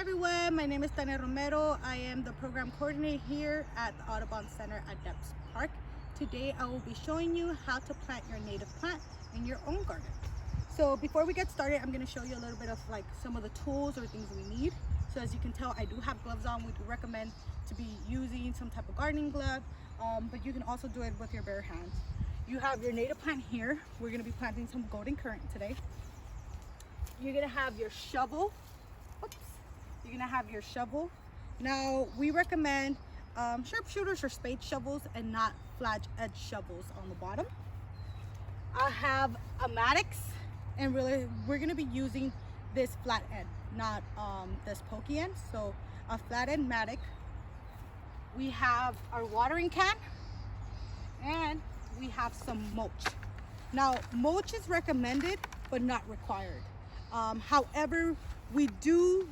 everyone, my name is Tania Romero. I am the program coordinator here at the Audubon Center at Debs Park. Today I will be showing you how to plant your native plant in your own garden. So before we get started, I'm going to show you a little bit of like some of the tools or things we need. So as you can tell, I do have gloves on. We do recommend to be using some type of gardening glove, but you can also do it with your bare hands. You have your native plant here. We're going to be planting some golden currant today. You're going to have your shovel. You're gonna have your shovel. Now we recommend sharpshooters or spade shovels and not flat edge shovels on the bottom. I have a Maddox, and really we're gonna be using this flat end, not this pokey end. So a flat end Maddox. We have our watering can, and we have some mulch. Now mulch is recommended but not required. However, we do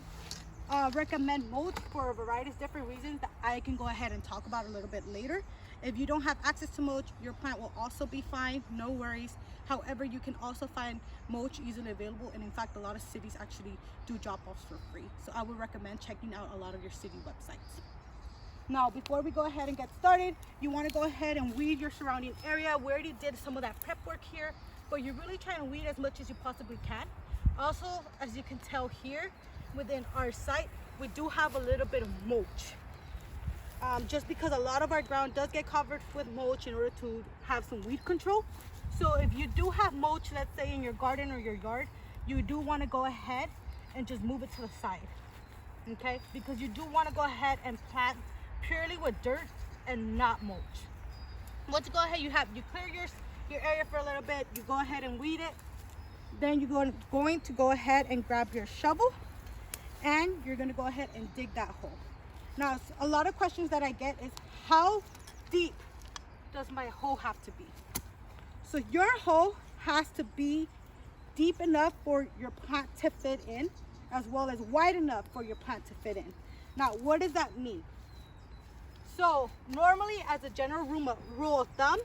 recommend mulch for a variety of different reasons that I can go ahead and talk about a little bit later. If you don't have access to mulch, your plant will also be fine, no worries. However, you can also find mulch easily available, and in fact a lot of cities actually do drop-offs for free. So I would recommend checking out a lot of your city websites. Now before we go ahead and get started, you want to go ahead and weed your surrounding area. We already did some of that prep work here, but you're really trying to weed as much as you possibly can. Also, as you can tell here, within our site, we do have a little bit of mulch. Just because a lot of our ground does get covered with mulch in order to have some weed control. So if you do have mulch, let's say in your garden or your yard, you do want to go ahead and just move it to the side, okay? Because you do want to go ahead and plant purely with dirt and not mulch. Once you go ahead, you clear your area for a little bit, you go ahead and weed it. Then you're going to go ahead and grab your shovel, and you're going to go ahead and dig that hole. Now, a lot of questions that I get is, how deep does my hole have to be? So your hole has to be deep enough for your plant to fit in, as well as wide enough for your plant to fit in. Now, what does that mean? So normally, as a general rule of thumb,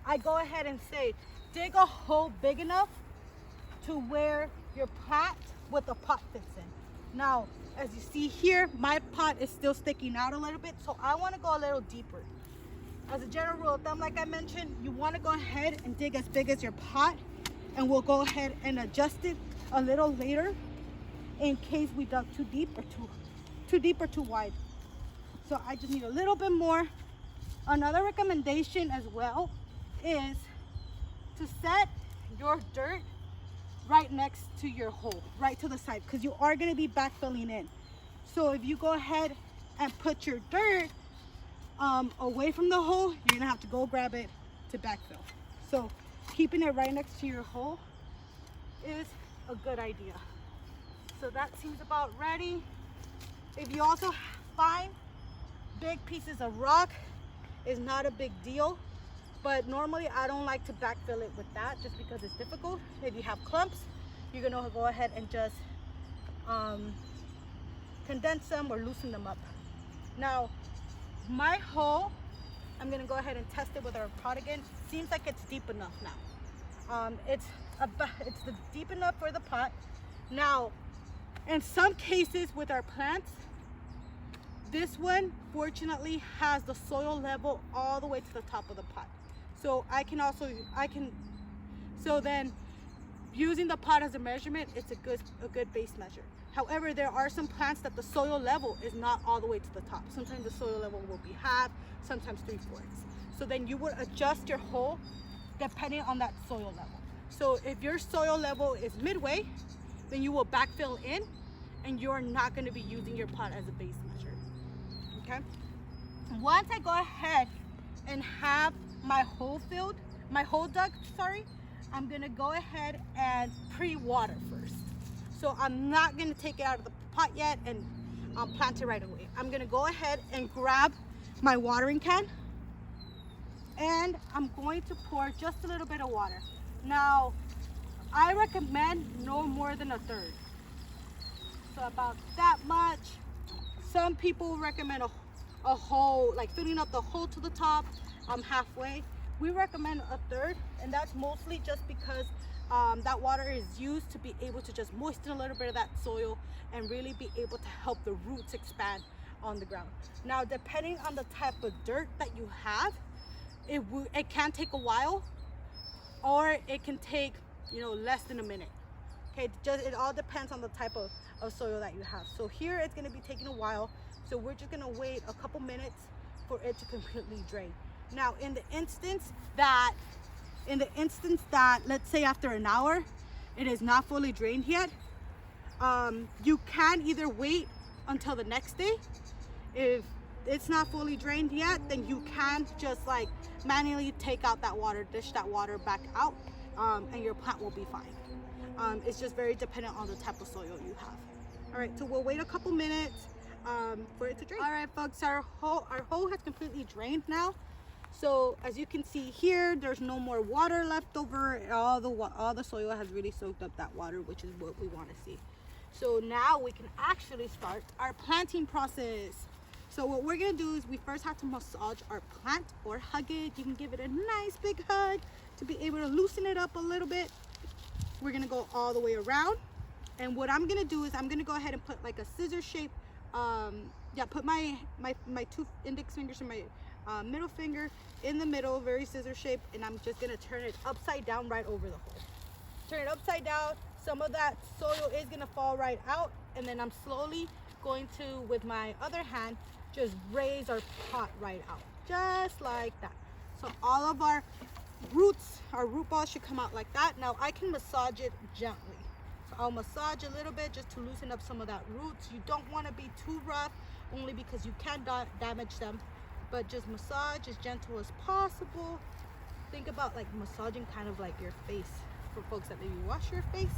I go ahead and say, dig a hole big enough to where your plant with the pot fits in. Now, as you see here, my pot is still sticking out a little bit, so I want to go a little deeper. As a general rule of thumb, like I mentioned, you want to go ahead and dig as big as your pot, and we'll go ahead and adjust it a little later in case we dug too deep or too wide. So I just need a little bit more. Another recommendation as well is to set your dirt right next to your hole, right to the side, because you are going to be backfilling in. So if you go ahead and put your dirt away from the hole, you're going to have to go grab it to backfill. So keeping it right next to your hole is a good idea. So that seems about ready. If you also find big pieces of rock, is not a big deal. But normally I don't like to backfill it with that just because it's difficult. If you have clumps, you're gonna go ahead and just condense them or loosen them up. Now, my hole, I'm gonna go ahead and test it with our pot again. Seems like it's deep enough now. It's deep enough for the pot. Now, in some cases with our plants, this one fortunately has the soil level all the way to the top of the pot. So so then using the pot as a measurement, it's a good base measure. However, there are some plants that the soil level is not all the way to the top. Sometimes the soil level will be half, sometimes 3/4. So then you would adjust your hole depending on that soil level. So if your soil level is midway, then you will backfill in, and you're not going to be using your pot as a base measure. Okay? Once I go ahead and have my hole dug, I'm gonna go ahead and pre-water first. So I'm not gonna take it out of the pot yet and plant it right away. I'm gonna go ahead and grab my watering can, and I'm going to pour just a little bit of water. Now, I recommend no more than 1/3. So about that much. Some people recommend a hole, like filling up the hole to the top halfway. We recommend 1/3, and that's mostly just because that water is used to be able to just moisten a little bit of that soil and really be able to help the roots expand on the ground. Now, depending on the type of dirt that you have, it can take a while, or it can take, you know, less than a minute. Okay, it all depends on the type of soil that you have. So here it's going to be taking a while, so we're just going to wait a couple minutes for it to completely drain. Now, in the instance that let's say after an hour it is not fully drained yet, you can either wait until the next day. If it's not fully drained yet, then you can just like manually take out that water, dish that water back out, and your plant will be fine. It's just very dependent on the type of soil you have. All right, so we'll wait a couple minutes for it to drain. All right, folks, our hole has completely drained now. So as you can see here, there's no more water left over. All the soil has really soaked up that water, which is what we want to see. So now we can actually start our planting process. So what we're gonna do is we first have to massage our plant or hug it. You can give it a nice big hug to be able to loosen it up a little bit. We're gonna go all the way around. And what I'm gonna do is I'm gonna go ahead and put like a scissor shape, put my two index fingers and my middle finger in the middle, very scissor shape, and I'm just gonna turn it upside down right over the hole. Turn it upside down. Some of that soil is gonna fall right out, and then I'm slowly going to, with my other hand, just raise our pot right out, just like that. So all of our roots, our root balls should come out like that. Now I can massage it gently. So I'll massage a little bit just to loosen up some of that roots. You don't want to be too rough, only because you can damage them, but just massage as gentle as possible. Think about like massaging kind of like your face. For folks that maybe wash your face,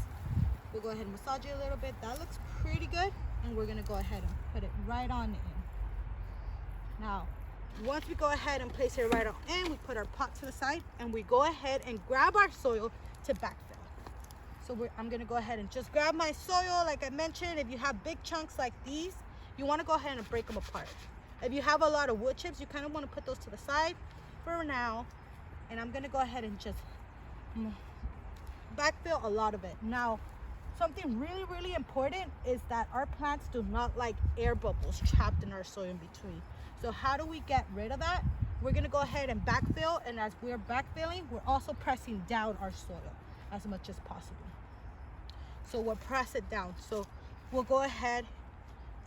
we'll go ahead and massage it a little bit. That looks pretty good, and we're gonna go ahead and put it right on in. Now, once we go ahead and place it right on in, we put our pot to the side and we go ahead and grab our soil to backfill. So I'm gonna go ahead and just grab my soil. Like I mentioned, if you have big chunks like these, you wanna go ahead and break them apart. If you have a lot of wood chips, you kind of wanna put those to the side for now. And I'm gonna go ahead and just backfill a lot of it. Now, something really important is that our plants do not like air bubbles trapped in our soil in between. So how do we get rid of that? We're gonna go ahead and backfill, and as we're backfilling, we're also pressing down our soil as much as possible. So we'll press it down. So we'll go ahead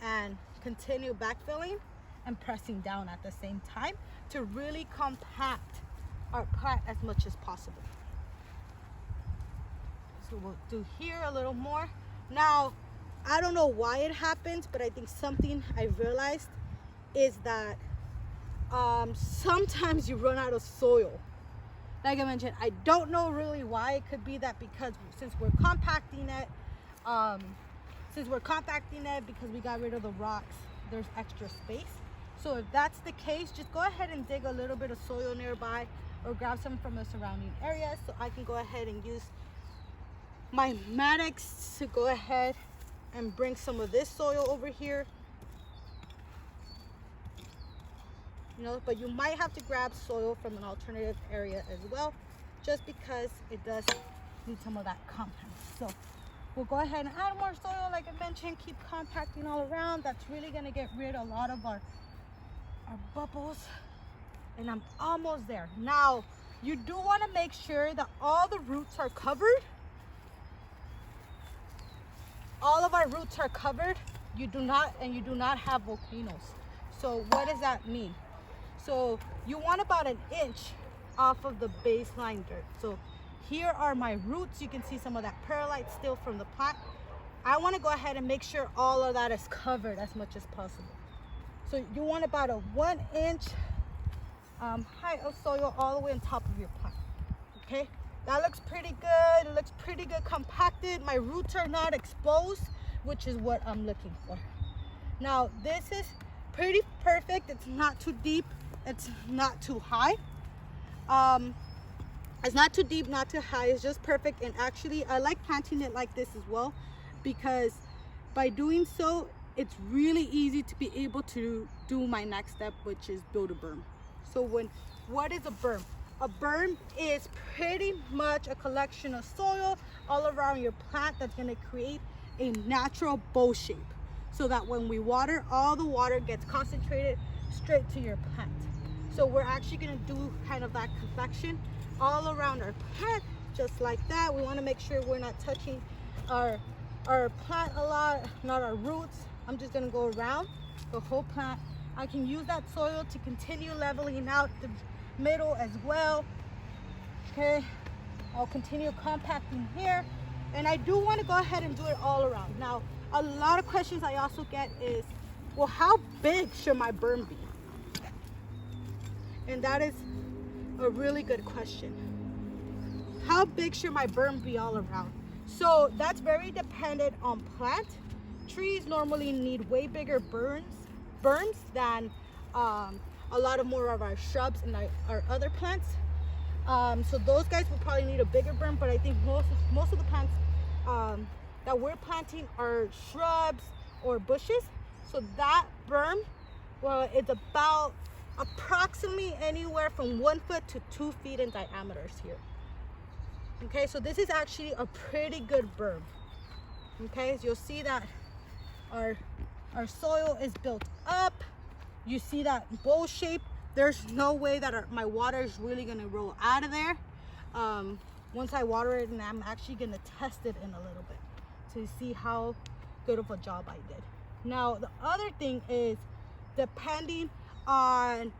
and continue backfilling and pressing down at the same time to really compact our plant as much as possible. So we'll do here a little more. Now, I don't know why it happens, but I think something I realized is that sometimes you run out of soil. Like I mentioned, I don't know really why. It could be that because since we're compacting it because we got rid of the rocks, there's extra space. So if that's the case, just go ahead and dig a little bit of soil nearby or grab some from the surrounding area, so I can go ahead and use my mattocks to go ahead and bring some of this soil over here. You know, but you might have to grab soil from an alternative area as well, just because it does need some of that compact. So we'll go ahead and add more soil, like I mentioned, keep compacting all around. That's really gonna get rid of a lot of our bubbles. And I'm almost there. Now, you do want to make sure that all the roots are covered. All of our roots are covered. You do not have volcanoes. So what does that mean? So you want about an inch off of the baseline dirt. So here are my roots. You can see some of that perlite still from the plant. I want to go ahead and make sure all of that is covered as much as possible. So you want about a 1 inch height of soil all the way on top of your plant. Okay, that looks pretty good. It looks pretty good compacted. My roots are not exposed, which is what I'm looking for. Now this is pretty perfect. It's not too deep, it's not too high. It's not too deep, not too high. It's just perfect. And actually I like planting it like this as well, because by doing so it's really easy to be able to do my next step, which is build a berm. So what is a berm? a berm is pretty much a collection of soil all around your plant that's going to create a natural bowl shape, so that when we water, all the water gets concentrated straight to your plant. So we're actually going to do kind of that collection all around our plant, just like that. We want to make sure we're not touching our plant a lot, not our roots. I'm just going to go around the whole plant. I can use that soil to continue leveling out the middle as well. Okay, I'll continue compacting here, and I do want to go ahead and do it all around. Now, a lot of questions I also get is, well, how big should my berm be? And that is a really good question. How big should my berm be all around? So that's very dependent on plant. Trees normally need way bigger berms than a lot of more of our shrubs and our other plants. So those guys will probably need a bigger berm, but I think most of the plants that we're planting are shrubs or bushes. So that berm, well, it's about approximately anywhere from 1 foot to 2 feet in diameters here. Okay, so this is actually a pretty good berm. Okay, so you'll see that our soil is built up. You see that bowl shape. There's no way that my water is really gonna roll out of there. Once I water it, and I'm actually gonna test it in a little bit to see how good of a job I did. Now, the other thing is, depending on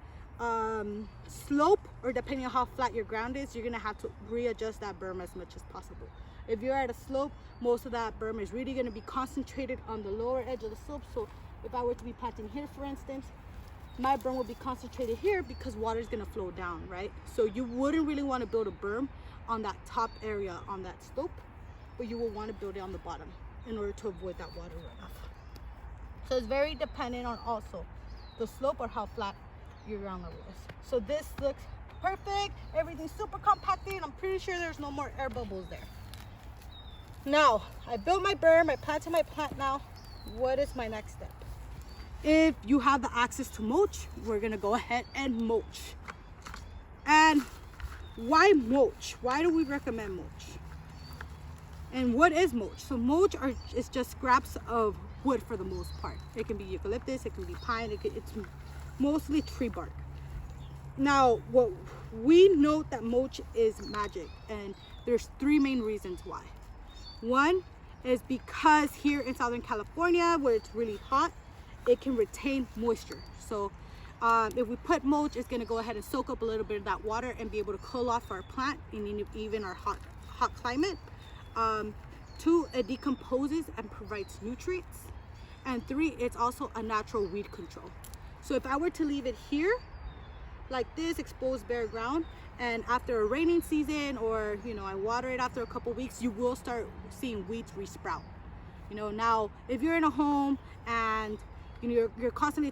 slope, or depending on how flat your ground is, you're gonna have to readjust that berm as much as possible. If you're at a slope, most of that berm is really gonna be concentrated on the lower edge of the slope. So if I were to be planting here, for instance, my berm will be concentrated here because water is gonna flow down, right? So you wouldn't really wanna build a berm on that top area on that slope, but you will wanna build it on the bottom in order to avoid that water runoff. So it's very dependent on also the slope or how flat your ground level is. So this looks perfect. Everything's super compacted. I'm pretty sure there's no more air bubbles there. Now, I built my berm, I planted my plant. Now, what is my next step? If you have the access to mulch, we're gonna go ahead and mulch. And why mulch? Why do we recommend mulch? And what is mulch? So mulch is just scraps of wood for the most part. It can be eucalyptus, it can be pine, it's mostly tree bark. Now, what we note that mulch is magic, and there's 3 main reasons why. One is because here in Southern California, where it's really hot, it can retain moisture. So if we put mulch, it's gonna go ahead and soak up a little bit of that water and be able to cool off our plant in even our hot climate. 2, it decomposes and provides nutrients. And 3, it's also a natural weed control. So if I were to leave it here, like this, exposed bare ground, and after a raining season, or I water it after a couple weeks, you will start seeing weeds resprout. Now if you're in a home and you're constantly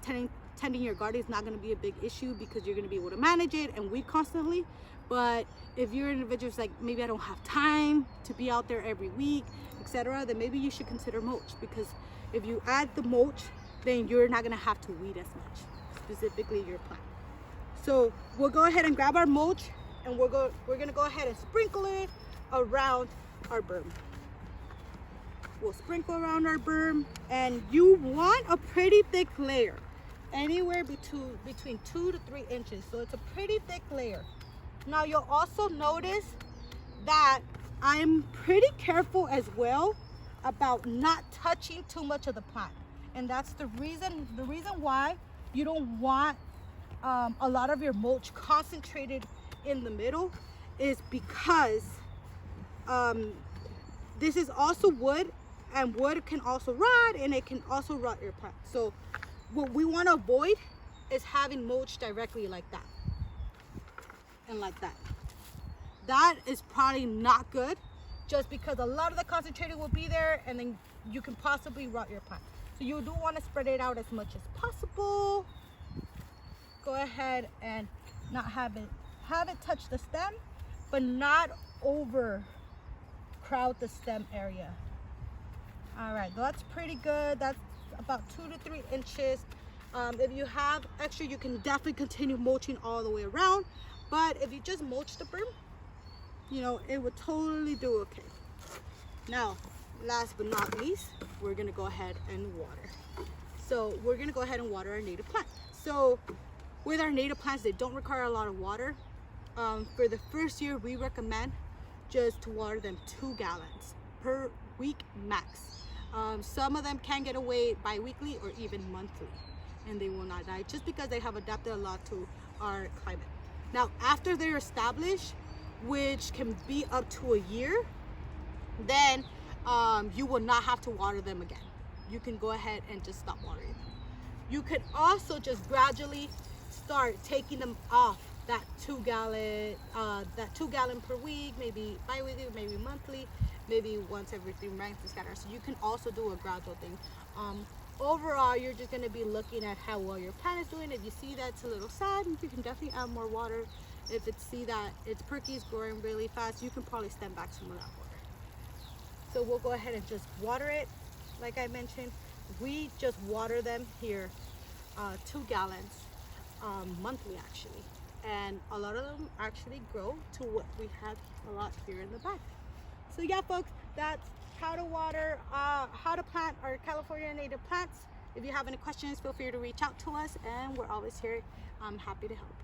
tending your garden, it's not going to be a big issue because you're going to be able to manage it and weed constantly. But if you're an individual like, maybe I don't have time to be out there every week, etc., then maybe you should consider mulch, because if you add the mulch, then you're not going to have to weed as much, specifically your plant. So we'll go ahead and grab our mulch, and we're going to go ahead and sprinkle it around our berm. We'll sprinkle around our berm, and you want a pretty thick layer, anywhere between 2 to 3 inches. So it's a pretty thick layer. Now you'll also notice that I'm pretty careful as well about not touching too much of the plant, and that's the reason why you don't want a lot of your mulch concentrated in the middle, is because this is also wood, and wood can also rot, and it can also rot your plant. So what we want to avoid is having mulch directly like that and like that. That is probably not good, just because a lot of the concentrated will be there, and then you can possibly rot your plant. So you do want to spread it out as much as possible. Go ahead and not have it touch the stem, but not overcrowd the stem area. All right, that's pretty good. That's about 2 to 3 inches. If you have extra, you can definitely continue mulching all the way around. But if you just mulch the berm, you know, it would totally do okay. Now, last but not least, we're gonna go ahead and water. So we're gonna go ahead and water our native plant. So with our native plants, they don't require a lot of water. For the first year, we recommend just to water them 2 gallons per week max. Some of them can get away bi-weekly or even monthly, and they will not die just because they have adapted a lot to our climate. Now, after they're established, which can be up to a year, then you will not have to water them again. You can go ahead and just stop watering them. You could also just gradually start taking them off that 2 gallon per week, maybe bi-weekly, maybe monthly, maybe once every 3 months, etc. So you can also do a gradual thing. Overall, you're just going to be looking at how well your plant is doing. If you see that it's a little sad, you can definitely add more water. If it's see that it's perky, it's growing really fast, you can probably stem back some of that water. So we'll go ahead and just water it. Like I mentioned, we just water them here 2 gallons monthly actually, and a lot of them actually grow to what we had a lot here in the back. So yeah, folks, that's how to water, how to plant our California native plants. If you have any questions, feel free to reach out to us, and we're always here. I'm happy to help.